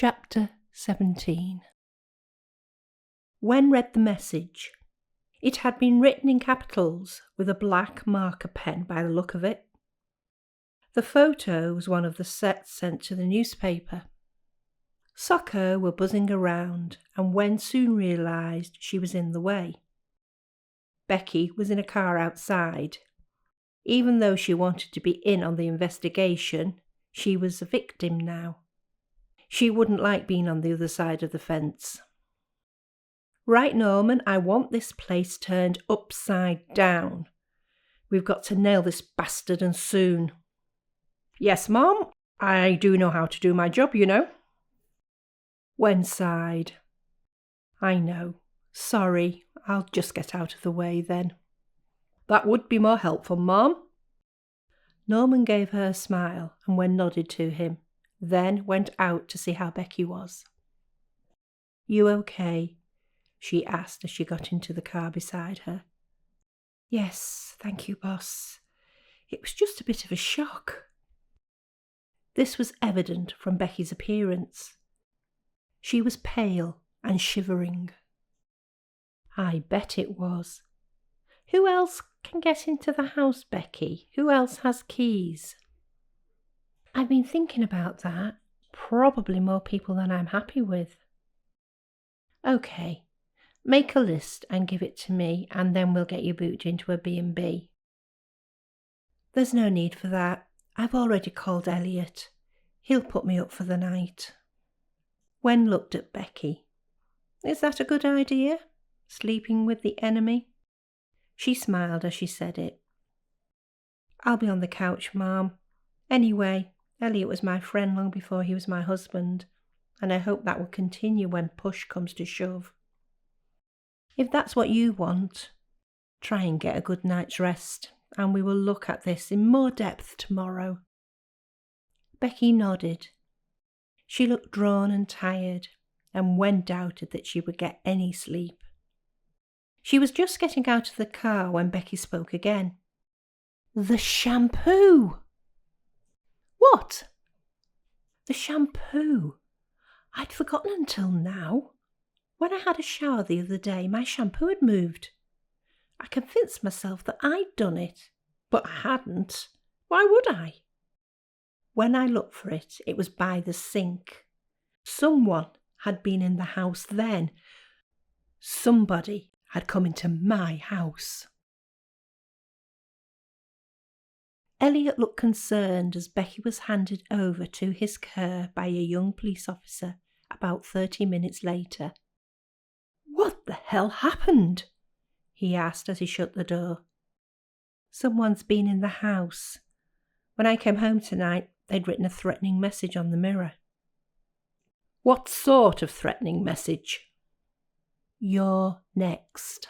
Chapter 17. Wen read the message. It had been written in capitals with a black marker pen by the look of it. The photo was one of the sets sent to the newspaper. Soccer were buzzing around, and Wen soon realised she was in the way. Becky was in a car outside. Even though she wanted to be in on the investigation, she was a victim now. She wouldn't like being on the other side of the fence. "Right, Norman, I want this place turned upside down. We've got to nail this bastard, and soon." "Yes, Mom, I do know how to do my job, you know." Wen sighed. "I know. Sorry, I'll just get out of the way then." "That would be more helpful, Mom." Norman gave her a smile and Wen nodded to him, then went out to see how Becky was. "You okay?" she asked as she got into the car beside her. "Yes, thank you, boss. It was just a bit of a shock." This was evident from Becky's appearance. She was pale and shivering. "I bet it was. Who else can get into the house, Becky? Who else has keys?" "I've been thinking about that. Probably more people than I'm happy with." "Okay, make a list and give it to me, and then we'll get you booked into a B&B. "There's no need for that. I've already called Elliot. He'll put me up for the night." Wen looked at Becky. "Is that a good idea? Sleeping with the enemy?" She smiled as she said it. "I'll be on the couch, Mom. Anyway, Elliot was my friend long before he was my husband, and I hope that will continue when push comes to shove. If that's what you want, try and get a good night's rest, and we will look at this in more depth tomorrow." Becky nodded. She looked drawn and tired, and Wen doubted that she would get any sleep. She was just getting out of the car when Becky spoke again. "The shampoo!" "What?" "The shampoo. I'd forgotten until now. When I had a shower the other day, my shampoo had moved. I convinced myself that I'd done it, but I hadn't. Why would I? When I looked for it, it was by the sink. Someone had been in the house then. Somebody had come into my house." Elliot looked concerned as Becky was handed over to his care by a young police officer about 30 minutes later. "What the hell happened?" he asked as he shut the door. "Someone's been in the house. When I came home tonight, they'd written a threatening message on the mirror." "What sort of threatening message?" "You're next."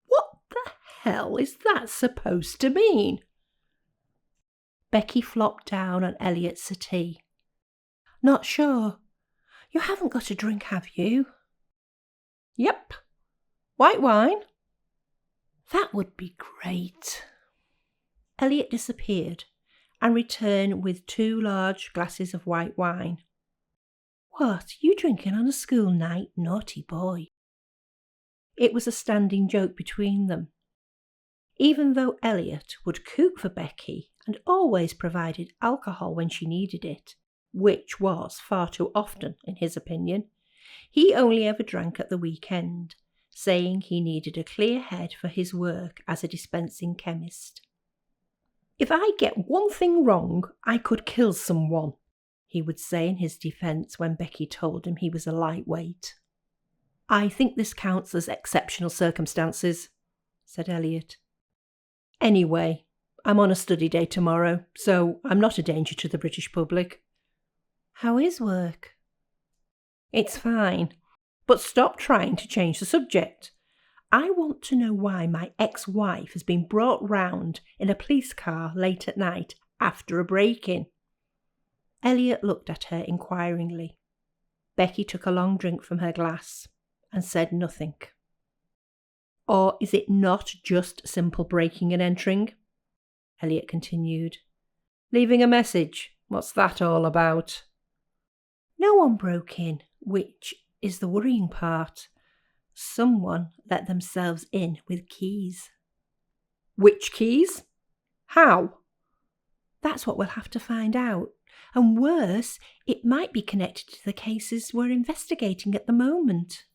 "What the hell is that supposed to mean?" Becky flopped down on Elliot's settee. "Not sure. You haven't got a drink, have you?" "Yep. White wine?" "That would be great." Elliot disappeared and returned with 2 large glasses of white wine. "What, you drinking on a school night, naughty boy?" It was a standing joke between them. Even though Elliot would cook for Becky and always provided alcohol when she needed it, which was far too often in his opinion, he only ever drank at the weekend, saying he needed a clear head for his work as a dispensing chemist. "If I get one thing wrong, I could kill someone," he would say in his defence when Becky told him he was a lightweight. "I think this counts as exceptional circumstances," said Elliot. "Anyway, I'm on a study day tomorrow, so I'm not a danger to the British public." "How is work?" "It's fine, but stop trying to change the subject. I want to know why my ex-wife has been brought round in a police car late at night after a break-in." Elliot looked at her inquiringly. Becky took a long drink from her glass and said nothing. "Or is it not just simple breaking and entering?" Elliot continued. "Leaving a message, what's that all about?" No one broke in, which is the worrying part. Someone let themselves in with keys. Which keys? How? That's what we'll have to find out. And worse, it might be connected to the cases we're investigating at the moment.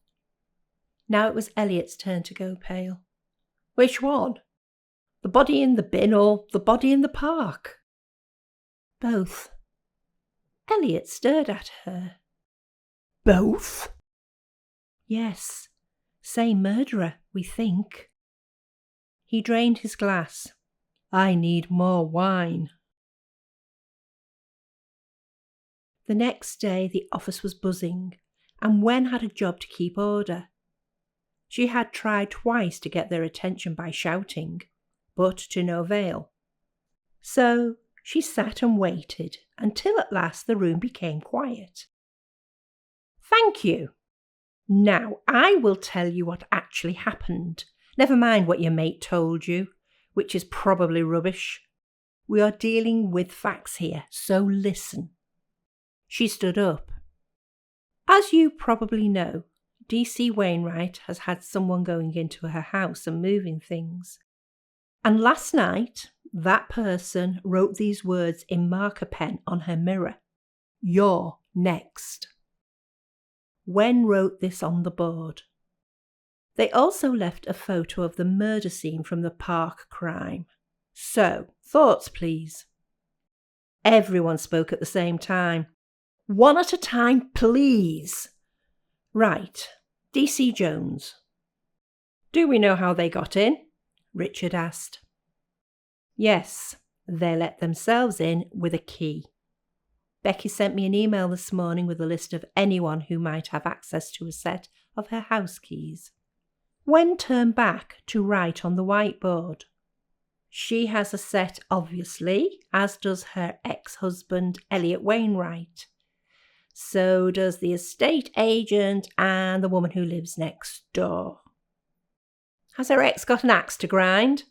Now it was Elliot's turn to go pale. Which one? The body in the bin or the body in the park? Both. Elliot stared at her. Both? Yes. Same murderer, we think. He drained his glass. I need more wine. The next day the office was buzzing, and Wen had a job to keep order. She had tried twice to get their attention by shouting, but to no avail. So she sat and waited until at last the room became quiet. Thank you. Now I will tell you what actually happened. Never mind what your mate told you, which is probably rubbish. We are dealing with facts here, so listen. She stood up. As you probably know, D.C. Wainwright has had someone going into her house and moving things. And last night, that person wrote these words in marker pen on her mirror. You're next. Wen wrote this on the board. They also left a photo of the murder scene from the park crime. So, thoughts please. Everyone spoke at the same time. One at a time, please. Right, D.C. Jones. Do we know how they got in? Richard asked. Yes, they let themselves in with a key. Becky sent me an email this morning with a list of anyone who might have access to a set of her house keys. Wen turned back to write on the whiteboard. She has a set, obviously, as does her ex-husband, Elliot Wainwright. So does the estate agent and the woman who lives next door. Has her ex got an axe to grind?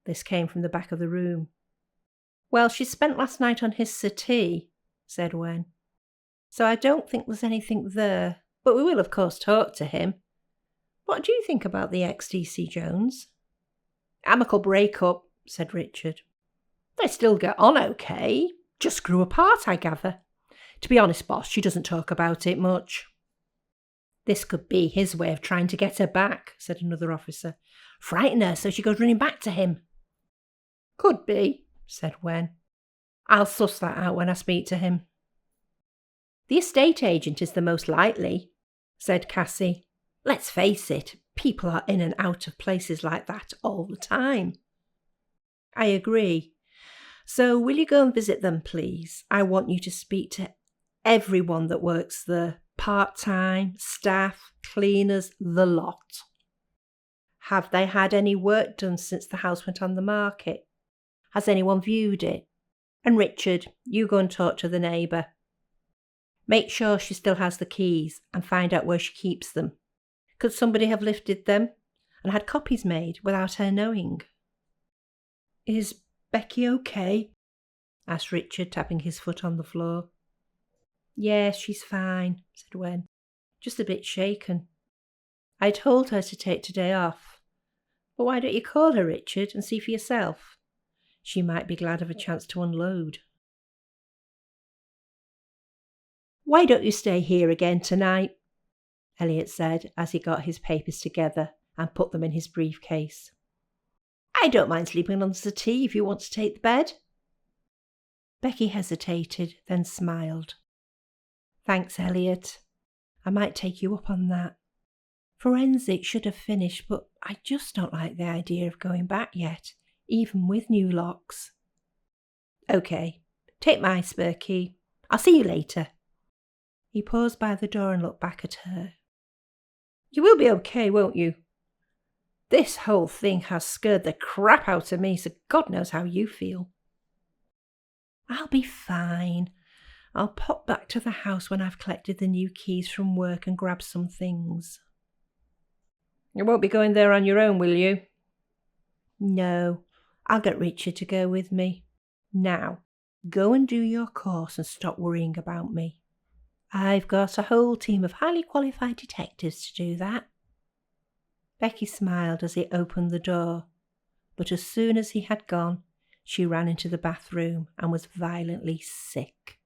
This came from the back of the room. Well, she spent last night on his settee, said Wen. So I don't think there's anything there, but we will of course talk to him. What do you think about the ex-D.C. Jones? Amicable break-up, said Richard. They still get on okay, just grew apart, I gather. To be honest, boss, she doesn't talk about it much. This could be his way of trying to get her back, said another officer. Frighten her so she goes running back to him. Could be, said Wen. I'll suss that out when I speak to him. The estate agent is the most likely, said Cassie. Let's face it, people are in and out of places like that all the time. I agree. So will you go and visit them, please? I want you to speak to everyone that works there. Part-time, staff, cleaners, the lot. Have they had any work done since the house went on the market? Has anyone viewed it? And Richard, you go and talk to the neighbour. Make sure she still has the keys and find out where she keeps them. Could somebody have lifted them and had copies made without her knowing? Is Becky okay? Asked Richard, tapping his foot on the floor. Yes, she's fine, said Wen. Just a bit shaken. I told her to take today off. But why don't you call her, Richard, and see for yourself? She might be glad of a chance to unload. Why don't you stay here again tonight? Elliot said as he got his papers together and put them in his briefcase. I don't mind sleeping on the settee if you want to take the bed. Becky hesitated, then smiled. Thanks, Elliot. I might take you up on that. Forensic should have finished, but I just don't like the idea of going back yet, even with new locks. OK, take my spare key. I'll see you later. He paused by the door and looked back at her. You will be OK, won't you? This whole thing has scared the crap out of me, so God knows how you feel. I'll be fine. I'll pop back to the house when I've collected the new keys from work and grab some things. You won't be going there on your own, will you? No, I'll get Richard to go with me. Now, go and do your course and stop worrying about me. I've got a whole team of highly qualified detectives to do that. Becky smiled as he opened the door, but as soon as he had gone, she ran into the bathroom and was violently sick.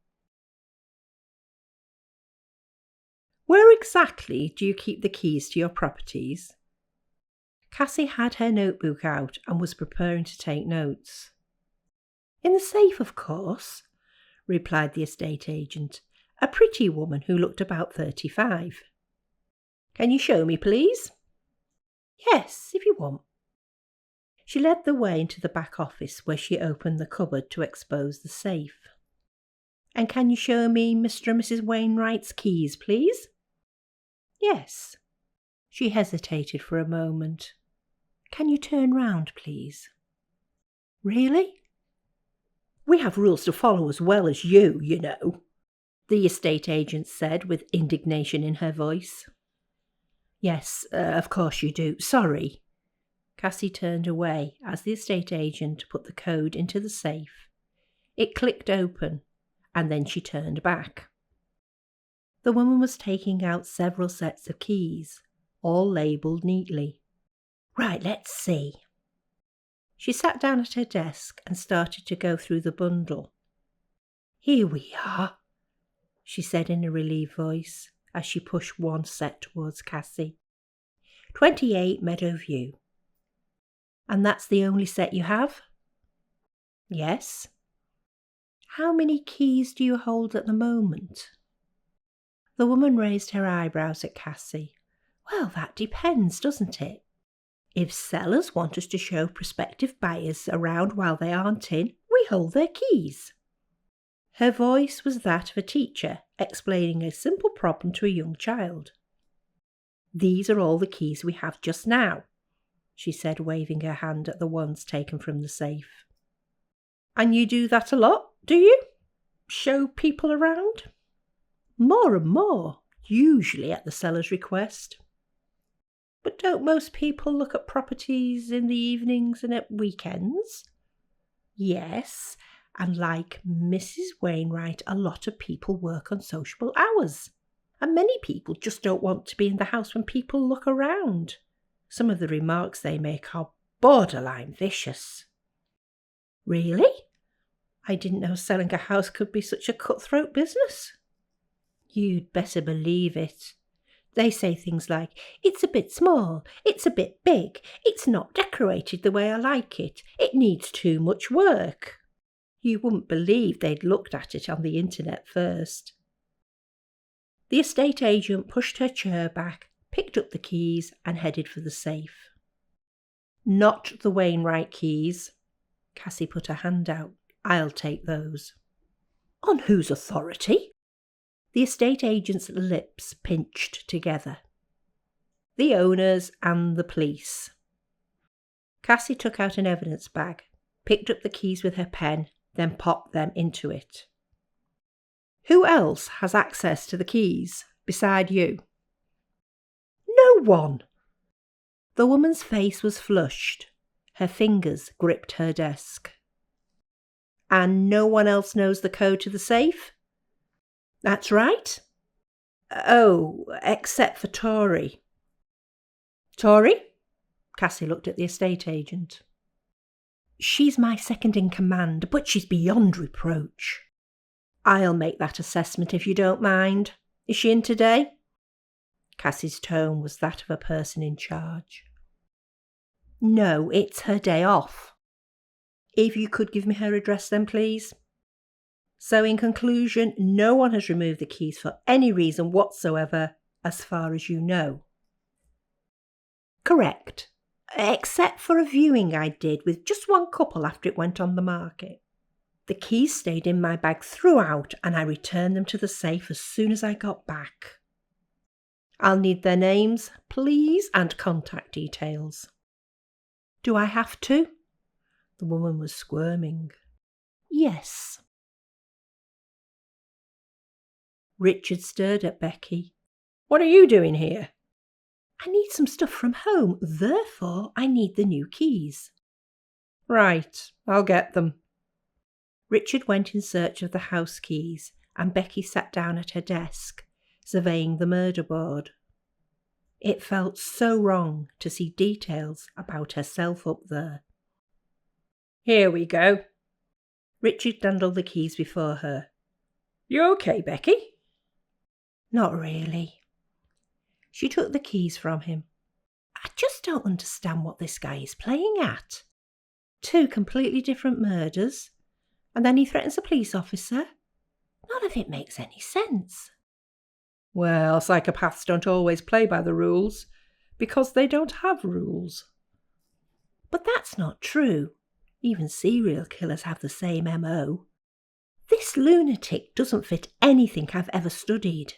Where exactly do you keep the keys to your properties? Cassie had her notebook out and was preparing to take notes. In the safe, of course, replied the estate agent, a pretty woman who looked about 35. Can you show me, please? Yes, if you want. She led the way into the back office where she opened the cupboard to expose the safe. And can you show me Mr. and Mrs. Wainwright's keys, please? Yes. She hesitated for a moment. Can you turn round, please? Really? We have rules to follow as well as you know, the estate agent said with indignation in her voice. Yes, of course you do. Sorry. Cassie turned away as the estate agent put the code into the safe. It clicked open, and then she turned back. The woman was taking out several sets of keys, all labelled neatly. Right, let's see. She sat down at her desk and started to go through the bundle. Here we are, she said in a relieved voice as she pushed one set towards Cassie. 28 Meadow View. And that's the only set you have? Yes. How many keys do you hold at the moment? The woman raised her eyebrows at Cassie. Well, that depends, doesn't it? If sellers want us to show prospective buyers around while they aren't in, we hold their keys. Her voice was that of a teacher explaining a simple problem to a young child. These are all the keys we have just now, she said, waving her hand at the ones taken from the safe. And you do that a lot, do you? Show people around? More and more, usually at the seller's request. But don't most people look at properties in the evenings and at weekends? Yes, and like Mrs. Wainwright, a lot of people work on sociable hours. And many people just don't want to be in the house when people look around. Some of the remarks they make are borderline vicious. Really? I didn't know selling a house could be such a cutthroat business. You'd better believe it. They say things like, it's a bit small, it's a bit big, it's not decorated the way I like it, it needs too much work. You wouldn't believe they'd looked at it on the internet first. The estate agent pushed her chair back, picked up the keys and headed for the safe. Not the Wainwright keys. Cassie put her hand out. I'll take those. On whose authority? The estate agent's lips pinched together. The owners and the police. Cassie took out an evidence bag, picked up the keys with her pen, then popped them into it. Who else has access to the keys beside you? No one. The woman's face was flushed. Her fingers gripped her desk. And no one else knows the code to the safe? That's right. Oh, except for Tori. Tori? Cassie looked at the estate agent. She's my second in command, but she's beyond reproach. I'll make that assessment if you don't mind. Is she in today? Cassie's tone was that of a person in charge. No, it's her day off. If you could give me her address then, please. So in conclusion, no one has removed the keys for any reason whatsoever, as far as you know. Correct. Except for a viewing I did with just one couple after it went on the market. The keys stayed in my bag throughout and I returned them to the safe as soon as I got back. I'll need their names, please, and contact details. Do I have to? The woman was squirming. Yes. Richard stared at Becky. What are you doing here? I need some stuff from home, therefore I need the new keys. Right, I'll get them. Richard went in search of the house keys and Becky sat down at her desk, surveying the murder board. It felt so wrong to see details about herself up there. "Here we go." Richard dandled the keys before her. "You okay, Becky?" "Not really." She took the keys from him. "I just don't understand what this guy is playing at. 2 completely different murders, and then he threatens a police officer. None of it makes any sense." "Well, psychopaths don't always play by the rules, because they don't have rules." "But that's not true. Even serial killers have the same MO. This lunatic doesn't fit anything I've ever studied."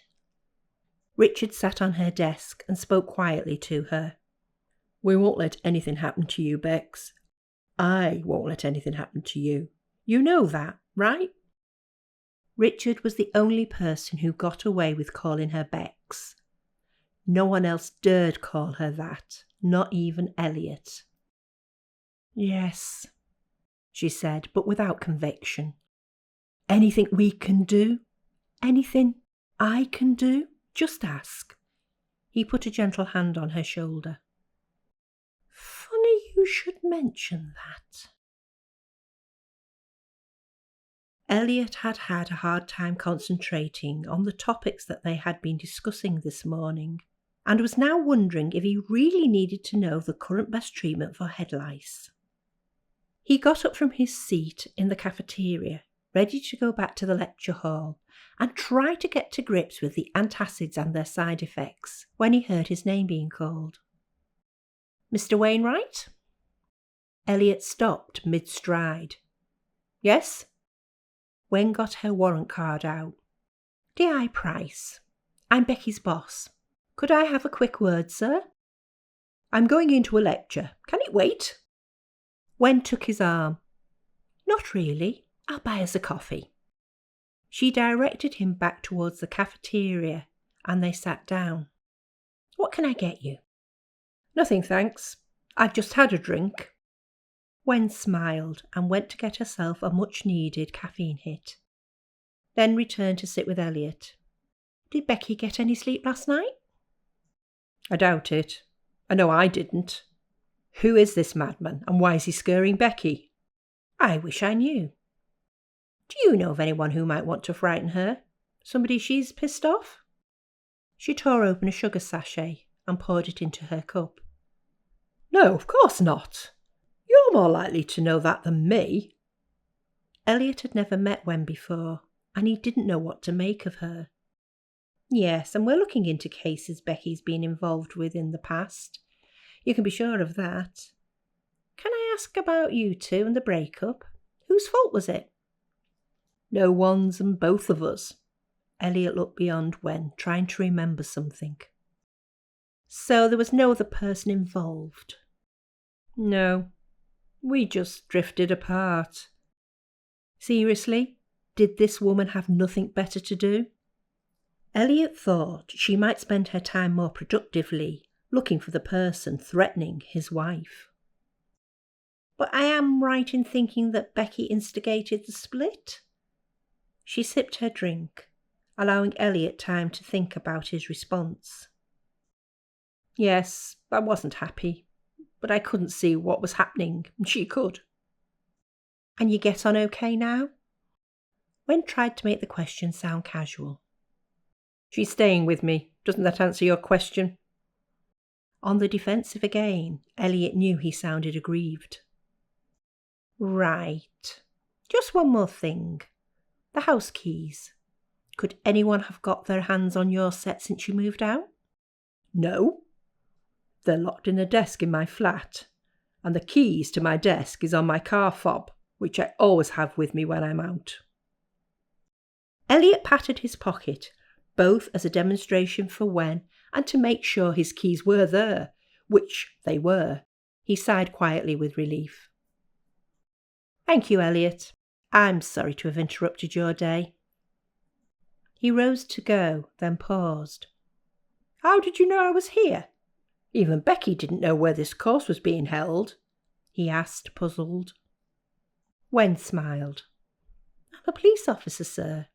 Richard sat on her desk and spoke quietly to her. "We won't let anything happen to you, Bex. I won't let anything happen to you. You know that, right?" Richard was the only person who got away with calling her Bex. No one else dared call her that, not even Elliot. "Yes," she said, but without conviction. "Anything we can do? Anything I can do? Just ask." He put a gentle hand on her shoulder. "Funny you should mention that." Elliot had had a hard time concentrating on the topics that they had been discussing this morning, and was now wondering if he really needed to know the current best treatment for head lice. He got up from his seat in the cafeteria, ready to go back to the lecture hall, and try to get to grips with the antacids and their side effects, when he heard his name being called. "Mr. Wainwright?" Elliot stopped mid-stride. "Yes?" Wen got her warrant card out. "D.I. Price. I'm Becky's boss. Could I have a quick word, sir?" "I'm going into a lecture. Can it wait?" Wen took his arm. "Not really. I'll buy us a coffee." She directed him back towards the cafeteria, and they sat down. "What can I get you?" "Nothing, thanks. I've just had a drink." Wen smiled and went to get herself a much-needed caffeine hit, then returned to sit with Elliot. "Did Becky get any sleep last night?" "I doubt it. I know I didn't. Who is this madman, and why is he scaring Becky?" "I wish I knew. Do you know of anyone who might want to frighten her? Somebody she's pissed off?" She tore open a sugar sachet and poured it into her cup. "No, of course not. You're more likely to know that than me." Elliot had never met Wen before, and he didn't know what to make of her. "Yes, and we're looking into cases Becky's been involved with in the past. You can be sure of that. Can I ask about you two and the breakup? Whose fault was it?" "No one's, and both of us." Elliot looked beyond Wen, trying to remember something. "So there was no other person involved?" "No. We just drifted apart." "Seriously? Did this woman have nothing better to do?" Elliot thought she might spend her time more productively looking for the person threatening his wife. "But I am right in thinking that Becky instigated the split?" She sipped her drink, allowing Elliot time to think about his response. "Yes, I wasn't happy, but I couldn't see what was happening, and she could." "And you get on okay now?" Wen tried to make the question sound casual. "She's staying with me. Doesn't that answer your question?" On the defensive again, Elliot knew he sounded aggrieved. "Right. Just one more thing. The house keys. Could anyone have got their hands on your set since you moved out?" "No. They're locked in a desk in my flat, and the keys to my desk is on my car fob, which I always have with me when I'm out." Elliot patted his pocket, both as a demonstration for Wen and to make sure his keys were there, which they were. He sighed quietly with relief. "Thank you, Elliot. I'm sorry to have interrupted your day." He rose to go, then paused. "How did you know I was here? Even Becky didn't know where this course was being held," he asked, puzzled. Wen smiled. "I'm a police officer, sir.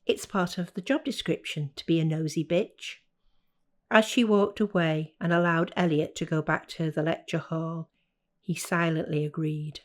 It's part of the job description to be a nosy bitch. As she walked away and allowed Elliot to go back to the lecture hall, he silently agreed.